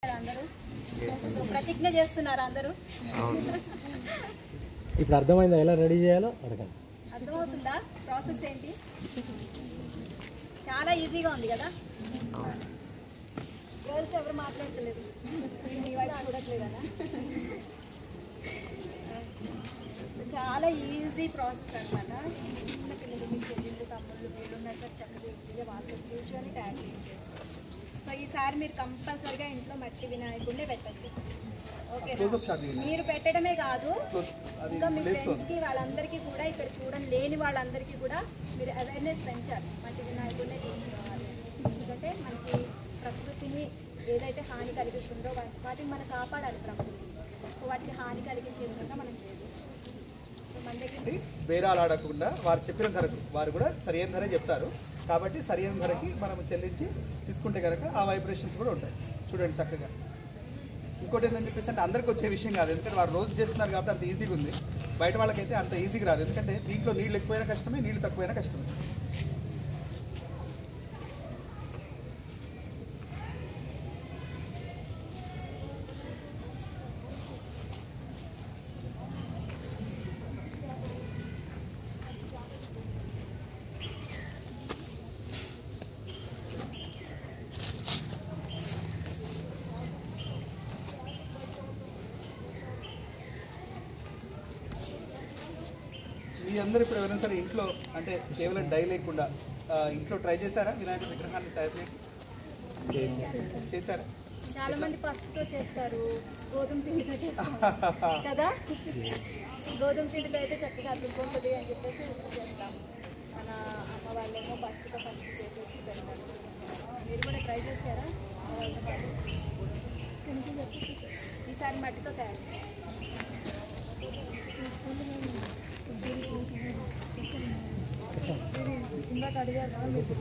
అందరూ ప్రతిజ్ఞ చేస్తున్నారు అందరూ. ఇప్పుడు అర్థమైందా ఎలా రెడీ చేయాలో? అడగండి. అర్థమవుతుందా ప్రాసెస్ ఏంటి? చాలా ఈజీగా ఉంది కదా. గర్ల్స్ ఎవరు మాట్లాడతలేదు, మీ వైపు చూడట్లేదు కదా. చాలా ఈజీ ప్రాసెస్ అనమాట. చిన్న పిల్లలు, మీ చెల్లెళ్ళు, తమ్ముళ్ళు, వీళ్ళు ఉన్నారు సార్, చక్కగా ఈజీగా వాళ్ళతో కూర్చొని తయారు చేసుకోవచ్చు. సో ఈసారి మీరు కంపల్సరిగా ఇంట్లో మట్టి వినాయకుడినే పెట్టండి. ఓకే, మీరు పెట్టడమే కాదు, ఇంకా మీ ఫ్రెండ్స్కి వాళ్ళందరికీ కూడా, ఇక్కడ చూడండి లేని వాళ్ళందరికీ కూడా మీరు అవేర్నెస్ పెంచాలి. మట్టి వినాయకుడినే తీసుకోవాలి. ఎందుకంటే మనకి ప్రకృతిని ఏదైతే హాని కలిగిస్తుందో వాటిని మనం కాపాడాలి. ప్రకృతి సో వాటికి హాని కలిగించే విధంగా మనం చేయాలి. బేరాలు ఆడకుండా వారు చెప్పిన ధరకు వారు కూడా సరైన ధరే చెప్తారు. కాబట్టి సరైన ధరకి మనం చెల్లించి తీసుకుంటే కనుక ఆ వైబ్రేషన్స్ కూడా ఉంటాయి. చూడండి చక్కగా. ఇంకోటి ఏంటని చెప్పేసి అంటే అందరికీ వచ్చే విషయం కాదు, ఎందుకంటే వారు రోజు చేస్తున్నారు కాబట్టి అంత ఈజీగా ఉంది. బయట వాళ్ళకైతే అంత ఈజీగా రాదు, ఎందుకంటే దీంట్లో నీళ్ళు ఎక్కువైనా కష్టమే, నీళ్ళు తక్కువైనా కష్టమే. మీ అందరూ ఇప్పుడు ఎవరైనా సరే ఇంట్లో అంటే కేవలం డై లేకుండా ఇంట్లో ట్రై చేశారా వినాయక విగ్రహాన్ని తయారు చేశారా? చాలా మంది పసుపుతో చేస్తారు, గోధుమ పిండితో చేస్తారు కదా. గోధుమ పిండితో అయితే చక్కగా అద్దుకుంటుంది అని చెప్పేసి చేస్తాం. మన అమ్మ వాళ్ళేమో పసుపుతో ఫస్ట్ చేసేసి పెడతారు. మీరు కూడా ట్రై చేశారా? వాళ్ళతో పాటు ఈసారి మట్టితో తయారు ఇందాక అడిగారా మీరు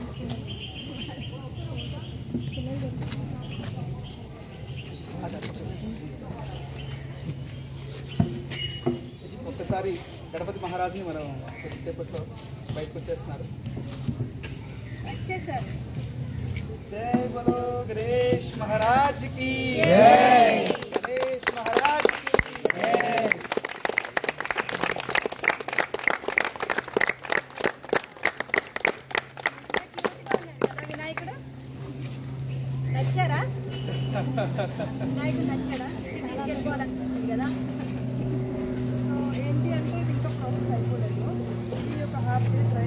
ఒక్కసారి గణపతి మహారాజ్ని మనం కొద్దిసేపట్లో బయటకు వచ్చేస్తున్నారు. వచ్చేసారు. జై బలో గణేష్ మహారాజ్ కి జై, గణేష్ మహారాజ్ కి జై. వినాయకుడు నచ్చారా? వినాయకుడు నచ్చారా? తీసుకెళ్ళిపోవాలనిపిస్తుంది కదా. సో ఏంటి అంటే ఇది ఇంకా ప్రాసెస్ అయిపోలేదు. ఈ యొక్క యాప్ ట్రై